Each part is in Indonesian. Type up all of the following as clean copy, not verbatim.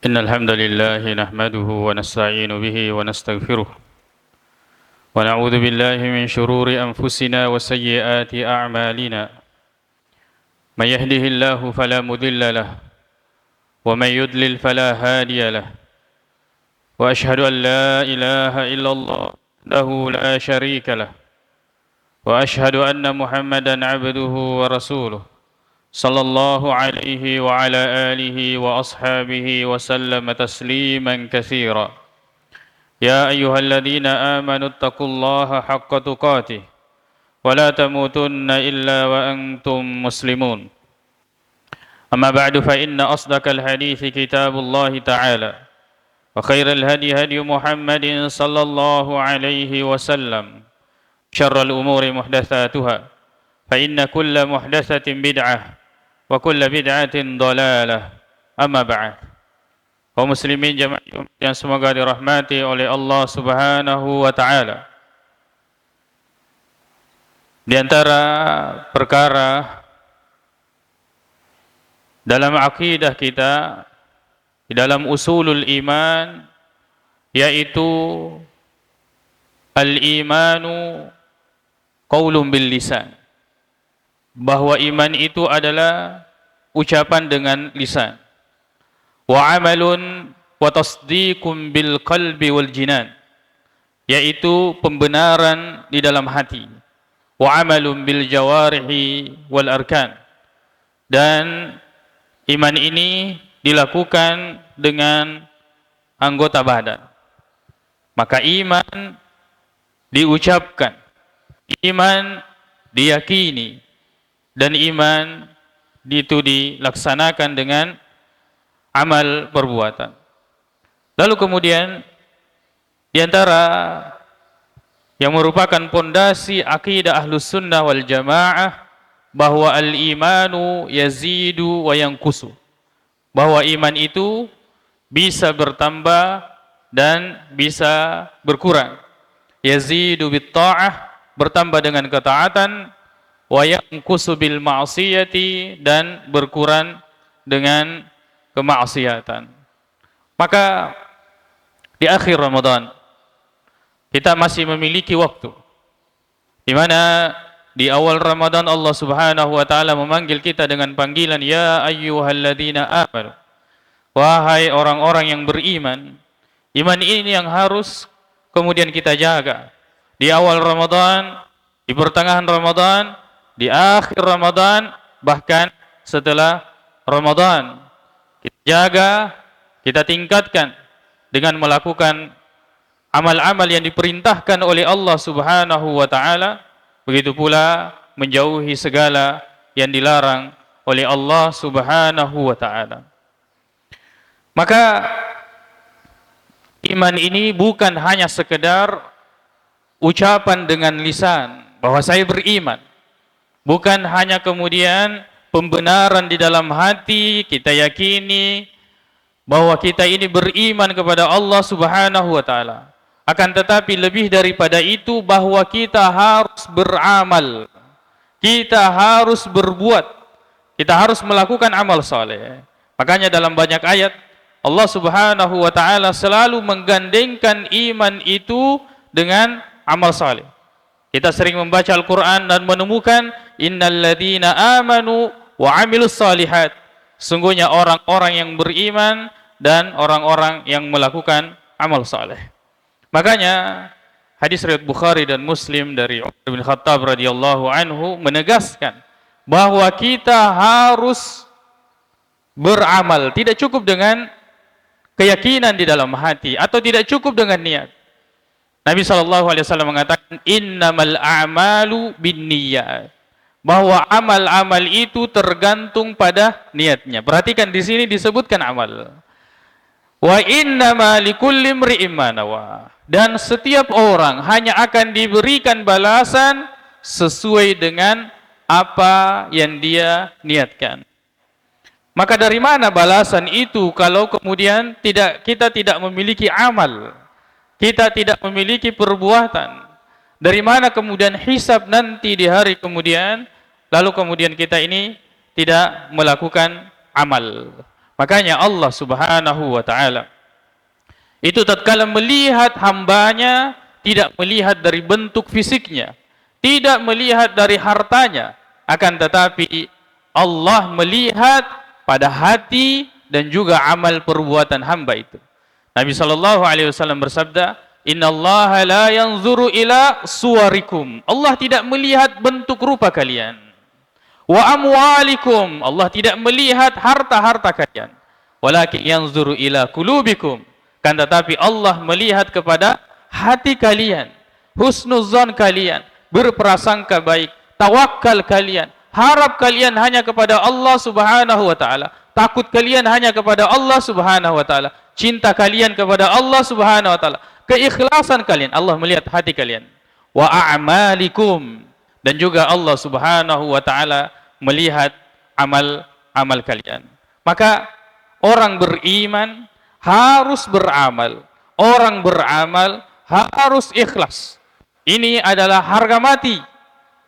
إن الحمد لله نحمده ونستعين به ونستغفره ونعوذ بالله من شرور أنفسنا وسيئات أعمالنا من يهده الله فلا مضل له ومن يضلل فلا هادي له وأشهد أن لا إله إلا الله له لا شريك له وأشهد أن محمدا عبده ورسوله صلى الله عليه وعلى آله وأصحابه وسلم تسليما كثيرا يا أيها الذين آمنوا اتقوا الله حق تقاته ولا تموتن إلا وأنتم مسلمون أما بعد فإن أصدق الحديث كتاب الله تعالى وخير الهدي هدي محمد صلى الله عليه وسلم شر الأمور محدثاتها فإن كل محدثة بدعة وكل bid'atin dhalalah. Amma ba'd. Kaum muslimin jamaah yang semoga dirahmati oleh Allah Subhanahu wa taala. Di antara perkara dalam akidah kita, di dalam usulul iman, yaitu al-imanu qaulun bil lisan. Bahwa iman itu adalah ucapan dengan lisan. Wa amalun wa tasdiqun bil qalbi wal jinan, yaitu pembenaran di dalam hati. Wa amalun bil jawarihi wal arkan, dan iman ini dilakukan dengan anggota badan. Maka iman diucapkan, iman diyakini, dan iman itu dilaksanakan dengan amal perbuatan. Lalu kemudian di antara yang merupakan pondasi akidah Ahlus Sunnah wal Jamaah bahwa al-imanu yazidu wa yanqusu. Bahwa iman itu bisa bertambah dan bisa berkurang. Yazidu bit ta'ah, bertambah dengan ketaatan, wa yanqusu bil ma'siyati, dan berkurang dengan kemaksiatan. Maka di akhir Ramadan kita masih memiliki waktu, di mana di awal Ramadan Allah Subhanahu wa taala memanggil kita dengan panggilan ya ayyuhalladzina amanu, wahai orang-orang yang beriman. Iman ini yang harus kemudian kita jaga di awal Ramadan, di pertengahan Ramadan, di akhir Ramadan, bahkan setelah Ramadan. Kita jaga, kita tingkatkan dengan melakukan amal-amal yang diperintahkan oleh Allah Subhanahu wa taala, begitu pula menjauhi segala yang dilarang oleh Allah Subhanahu wa taala. Maka iman ini bukan hanya sekedar ucapan dengan lisan bahwa saya beriman. Bukan hanya kemudian pembenaran di dalam hati, kita yakini bahwa kita ini beriman kepada Allah Subhanahu wa taala. Akan tetapi lebih daripada itu, bahwa kita harus beramal. Kita harus berbuat. Kita harus melakukan amal saleh. Makanya dalam banyak ayat Allah Subhanahu wa taala selalu menggandengkan iman itu dengan amal saleh. Kita sering membaca Al-Quran dan menemukan innalladzina amanu wa amilus salihat. Sungguhnya orang-orang yang beriman dan orang-orang yang melakukan amal saleh. Makanya hadis riwayat Bukhari dan Muslim dari Umar bin Khattab radhiyallahu anhu menegaskan bahwa kita harus beramal. Tidak cukup dengan keyakinan di dalam hati atau tidak cukup dengan niat. Nabi SAW mengatakan innamal a'malu binniyat, bahwa amal-amal itu tergantung pada niatnya. Perhatikan di sini disebutkan amal. Wa innama likulli imri'in ma nawa, dan setiap orang hanya akan diberikan balasan sesuai dengan apa yang dia niatkan. Maka dari mana balasan itu kalau kemudian kita tidak memiliki amal? Kita tidak memiliki perbuatan. Dari mana kemudian hisab nanti di hari kemudian, lalu kemudian kita ini tidak melakukan amal? Makanya Allah Subhanahu wa taala itu tatkala melihat hambanya, tidak melihat dari bentuk fisiknya, tidak melihat dari hartanya, akan tetapi Allah melihat pada hati dan juga amal perbuatan hamba itu. Nabi sallallahu alaihi wasallam bersabda, "Innallaha la yanzuru ila suwarikum." Allah tidak melihat bentuk rupa kalian. Wa amwalikum. Allah tidak melihat harta-harta kalian. Walakin yanzuru ila qulubikum. Kan tetapi Allah melihat kepada hati kalian, husnuzan kalian, berprasangka baik, tawakal kalian, harap kalian hanya kepada Allah Subhanahu wa taala, takut kalian hanya kepada Allah Subhanahu wa taala, cinta kalian kepada Allah Subhanahu wa taala, keikhlasan kalian. Allah melihat hati kalian. Wa a'malikum, dan juga Allah Subhanahu wa taala melihat amal-amal kalian. Maka orang beriman harus beramal. Orang beramal harus ikhlas. Ini adalah harga mati.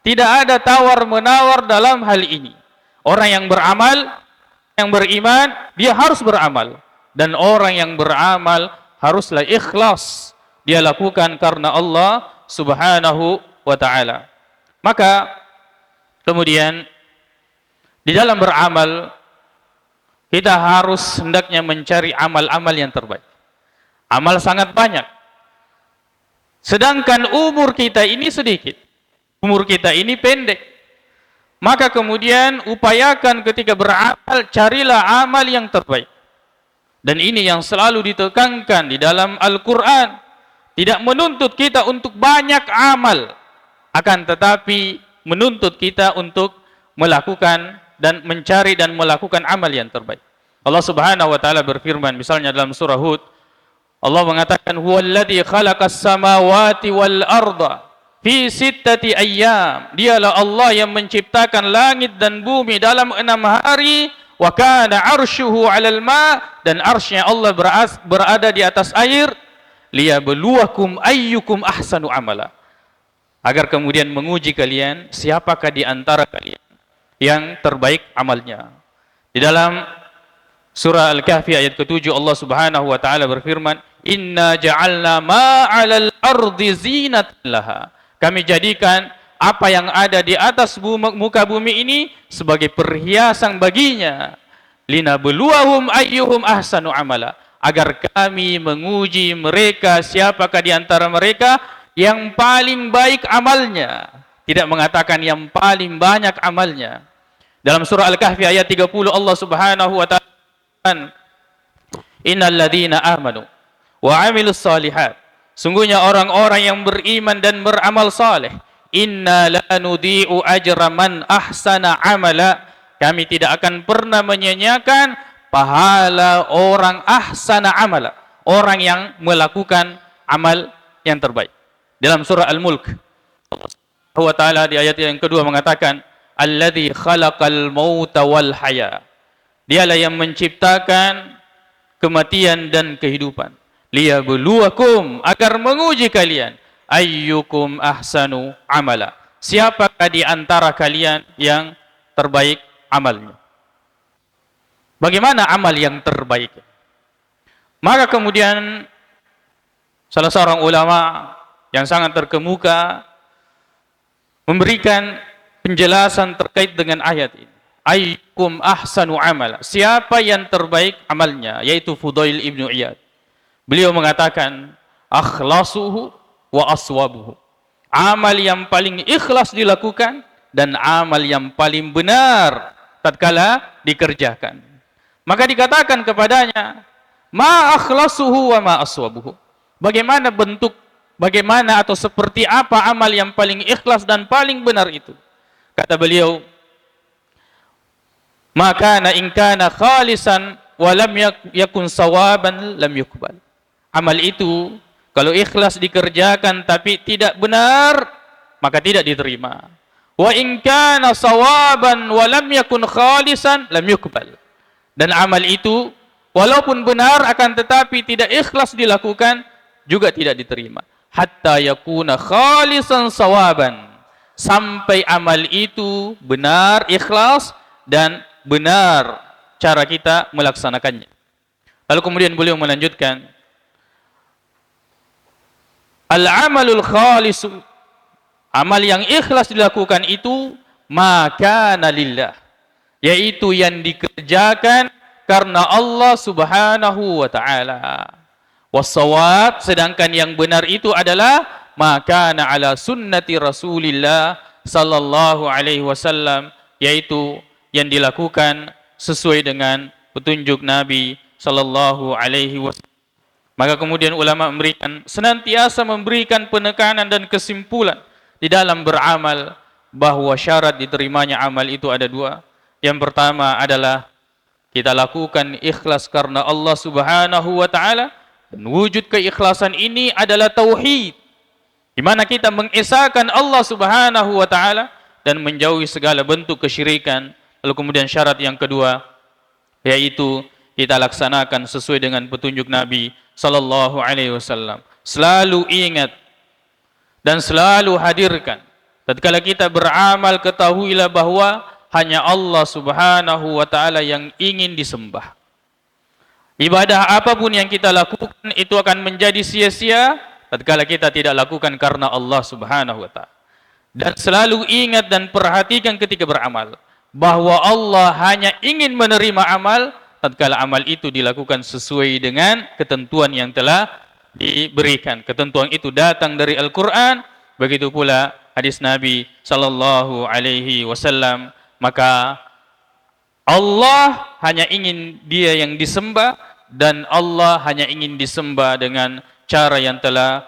Tidak ada tawar-menawar dalam hal ini. Orang yang beramal, yang beriman, dia harus beramal. Dan orang yang beramal haruslah ikhlas. Dia lakukan karena Allah Subhanahu wa ta'ala. Maka kemudian di dalam beramal kita harus hendaknya mencari amal-amal yang terbaik. Amal sangat banyak. Sedangkan umur kita ini sedikit. Umur kita ini pendek. Maka kemudian upayakan ketika beramal, carilah amal yang terbaik. Dan ini yang selalu ditekankan di dalam Al-Quran. Tidak menuntut kita untuk banyak amal, akan tetapi menuntut kita untuk melakukan dan mencari dan melakukan amal yang terbaik. Allah Subhanahu wa taala berfirman misalnya dalam surah Hud, Allah mengatakan huwallazi khalaqas samawati wal arda fi sittati ayyam. Dialah Allah yang menciptakan langit dan bumi dalam 6 hari. Wa kana arsyuhu 'alal ma, dan arsy-Nya Allah berada di atas air. Liyabluwakum ayyukum ahsanu amala, agar kemudian menguji kalian siapakah di antara kalian yang terbaik amalnya. Di dalam surah Al-Kahfi ayat ke-7 Allah Subhanahu wa taala berfirman, "Inna ja'alna ma 'alal ardi zinatan laha." Kami jadikan apa yang ada di atas muka bumi ini sebagai perhiasan baginya. Linabluwahum ayyuhum ahsanu amala, agar kami menguji mereka siapakah di antara mereka yang paling baik amalnya. Tidak mengatakan yang paling banyak amalnya. Dalam surah Al-Kahfi ayat 30 Allah Subhanahu wa ta'ala, "Innal ladzina amanu wa 'amilus shalihat." Sungguhnya orang-orang yang beriman dan beramal saleh, "Inna la nudhi'u ajra man ahsana amala." Kami tidak akan pernah menyanyiakan pahala orang ahsana amala, orang yang melakukan amal yang terbaik. Dalam surah Al-Mulk Allah Subhanahu wa taala di ayat yang kedua mengatakan, "Alladzi khalaqal mauta wal haya." Dialah yang menciptakan kematian dan kehidupan. Liyabluwakum, agar menguji kalian, ayyukum ahsanu amala, siapakah di antara kalian yang terbaik amalnya. Bagaimana amal yang terbaik? Maka kemudian salah seorang ulama yang sangat terkemuka memberikan penjelasan terkait dengan ayat ini. Ayyukum ahsanu amala, siapa yang terbaik amalnya, yaitu Fudail ibnu Iyad. Beliau mengatakan, akhlasuhu wa aswabuhu, amal yang paling ikhlas dilakukan dan amal yang paling benar tatkala dikerjakan. Maka dikatakan kepadanya, ma akhlasuhu wa ma aswabuhu, bagaimana bentuk, bagaimana atau seperti apa amal yang paling ikhlas dan paling benar itu? Kata beliau, maka in kana khalisan wa lam yakun sawaban lam yuqbal. Amal itu kalau ikhlas dikerjakan tapi tidak benar, maka tidak diterima. Wa in kana sawaban wa lam yakun khalisan lam yuqbal. Dan amal itu walaupun benar akan tetapi tidak ikhlas dilakukan juga tidak diterima. Hatta yakuna khalisan sawaban, sampai amal itu benar ikhlas dan benar cara kita melaksanakannya. Lalu kemudian beliau melanjutkan, al-amalul khalisu, amal yang ikhlas dilakukan itu maka lillah, yaitu yang dikerjakan karena Allah Subhanahu wa taala. Wassawab, sedangkan yang benar itu adalah maka ala sunnati Rasulillah sallallahu alaihi wasallam, yaitu yang dilakukan sesuai dengan petunjuk Nabi sallallahu alaihi wasallam. Maka kemudian ulama senantiasa memberikan penekanan dan kesimpulan di dalam beramal bahwa syarat diterimanya amal itu ada dua. Yang pertama adalah kita lakukan ikhlas karena Allah Subhanahu wa taala, dan wujud keikhlasan ini adalah tauhid, di mana kita mengesahkan Allah Subhanahu wa taala dan menjauhi segala bentuk kesyirikan. Lalu kemudian syarat yang kedua yaitu kita laksanakan sesuai dengan petunjuk Nabi sallallahu alaihi wasallam. Selalu ingat dan selalu hadirkan, tatkala kita beramal, ketahuilah bahwa hanya Allah Subhanahu wa taala yang ingin disembah. Ibadah apapun yang kita lakukan itu akan menjadi sia-sia tatkala kita tidak lakukan karena Allah Subhanahu wa taala. Dan selalu ingat dan perhatikan ketika beramal bahwa Allah hanya ingin menerima amal tatkala amal itu dilakukan sesuai dengan ketentuan yang telah diberikan. Ketentuan itu datang dari Al-Qur'an, begitu pula hadis Nabi sallallahu alaihi wasallam. Maka Allah hanya ingin Dia yang disembah, dan Allah hanya ingin disembah dengan cara yang telah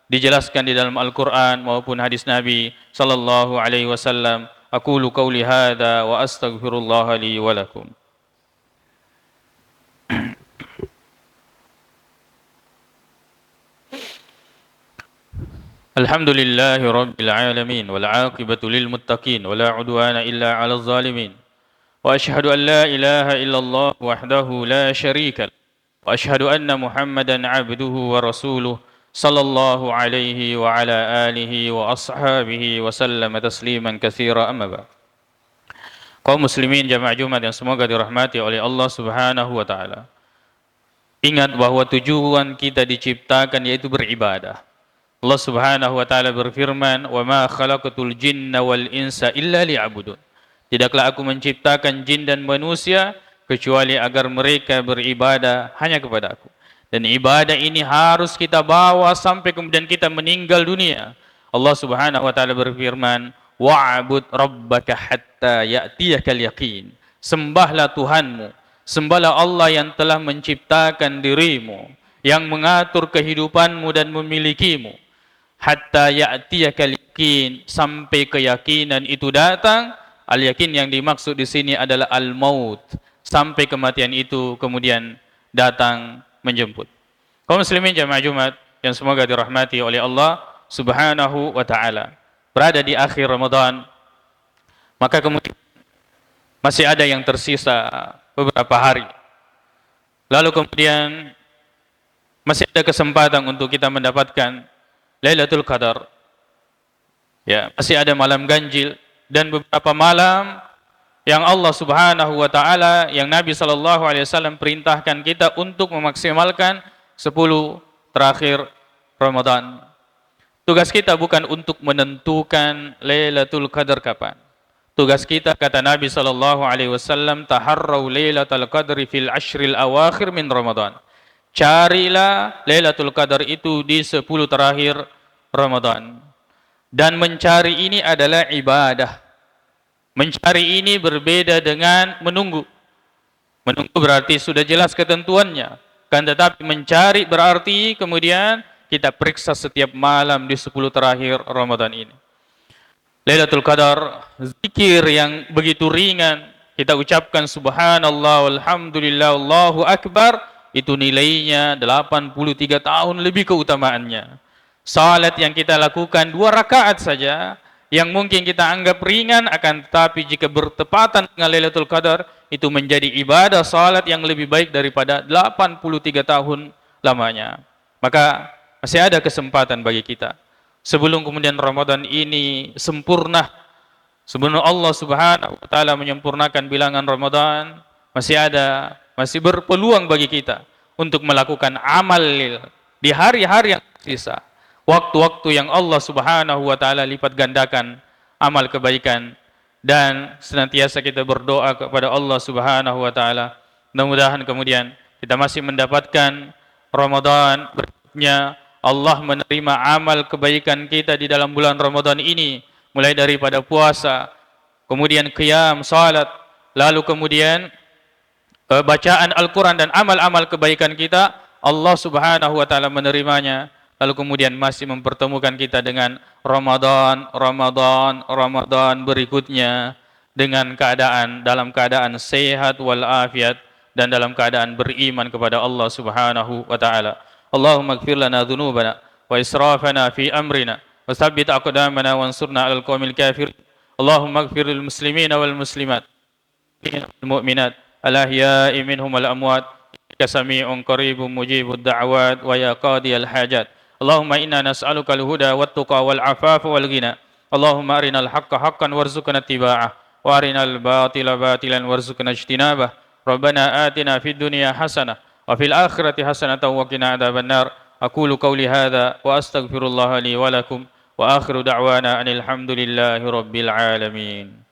dijelaskan di dalam Al-Qur'an maupun hadis Nabi sallallahu alaihi wasallam. Aqulu qauli hadza wa astaghfirullah li wa lakum. Alhamdulillahi rabbil alamin wal 'aqibatu lil muttaqin wa la 'udwana illa 'alal zalimin. Wa asyhadu an la ilaha illallah wahdahu la syarika lahu. Wa asyhadu anna Muhammadan 'abduhu wa rasuluh sallallahu alaihi wa ala alihi wa ashabihi wa sallama tasliman katsira, amma ba'd. Kaum muslimin jamaah Jumat yang semoga dirahmati oleh Allah Subhanahu wa taala. Ingat bahwa tujuan kita diciptakan yaitu beribadah. Allah Subhanahu wa taala berfirman, "Wa ma khalaqatul jinna wal insa illa liya'budun." Tidaklah aku menciptakan jin dan manusia kecuali agar mereka beribadah hanya kepada aku. Dan ibadah ini harus kita bawa sampai kemudian kita meninggal dunia. Allah Subhanahu wa taala berfirman, "Wa'bud rabbaka hatta ya'tiyakal yaqin." Sembahlah Tuhanmu, sembahlah Allah yang telah menciptakan dirimu, yang mengatur kehidupanmu dan memilikimu. Hatta ya'tiyakal yaqin, sampai keyakinan itu datang. Al-yakin yang dimaksud di sini adalah al-maut, sampai kematian itu kemudian datang menjemput. Kaum muslimin jamaah Jumat yang semoga dirahmati oleh Allah Subhanahu wa taala. Berada di akhir Ramadan, maka kemudian masih ada yang tersisa beberapa hari. Lalu kemudian masih ada kesempatan untuk kita mendapatkan Lailatul Qadar. Ya, masih ada malam ganjil dan beberapa malam yang Allah Subhanahu wa taala, yang Nabi sallallahu alaihi wasallam perintahkan kita untuk memaksimalkan 10 terakhir Ramadan. Tugas kita bukan untuk menentukan Lailatul Qadar kapan. Tugas kita, kata Nabi sallallahu alaihi wasallam, taharrau Lailatul Qadri fil ashril awakhir min Ramadan. Carilah Lailatul Qadar itu di 10 terakhir Ramadan. Dan mencari ini adalah ibadah. Mencari ini berbeda dengan menunggu. Menunggu berarti sudah jelas ketentuannya. Kan tetapi mencari berarti kemudian kita periksa setiap malam di 10 terakhir Ramadan ini. Lailatul Qadar, zikir yang begitu ringan. Kita ucapkan subhanallah, walhamdulillah, Allahu Akbar. Itu nilainya 83 tahun lebih keutamaannya. Salat yang kita lakukan 2 rakaat saja, yang mungkin kita anggap ringan, akan tetapi jika bertepatan dengan Lailatul Qadar, itu menjadi ibadah salat yang lebih baik daripada 83 tahun lamanya. Maka masih ada kesempatan bagi kita. Sebelum kemudian Ramadan ini sempurna, sebelum Allah Subhanahu wa taala menyempurnakan bilangan Ramadan, masih berpeluang bagi kita untuk melakukan amal di hari-hari yang tersisa, waktu-waktu yang Allah Subhanahu wa taala lipat gandakan amal kebaikan, dan senantiasa kita berdoa kepada Allah Subhanahu wa taala mudah-mudahan kemudian kita masih mendapatkan Ramadan berikutnya. Allah menerima amal kebaikan kita di dalam bulan Ramadan ini, mulai daripada puasa, kemudian qiyam, salat, lalu kemudian bacaan Al-Quran dan amal-amal kebaikan kita, Allah Subhanahu wa taala menerimanya, lalu kemudian masih mempertemukan kita dengan Ramadan berikutnya dengan dalam keadaan sehat walafiat dan dalam keadaan beriman kepada Allah Subhanahu wa taala. Allahumma ighfir lana dhunubana wa israfana fi amrina wa tsabbit aqdamana wansurna 'alal qaumil kafirin. Allahumma ighfir lil muslimina wal muslimat wal mu'minat al-ahya'i minhum wal amwat innaka samii'un qaribun mujibud da'awat wa ya qadiyal hajat. Allahumma inna nas'aluka al-huda wat tuqa wal 'afafa wal ghina. Allahumma arinal haqqa haqqan warzuqna ittiba'ah wa arinal batila batilan warzuqna ijtinabah. Rabbana atina fid dunya hasanah wa fil akhirati hasanatan wa qina adzabannar. Aqulu qawli hadza wa astaghfirullah li wa lakum wa akhiru da'wana anil hamdulillahi rabbil alamin.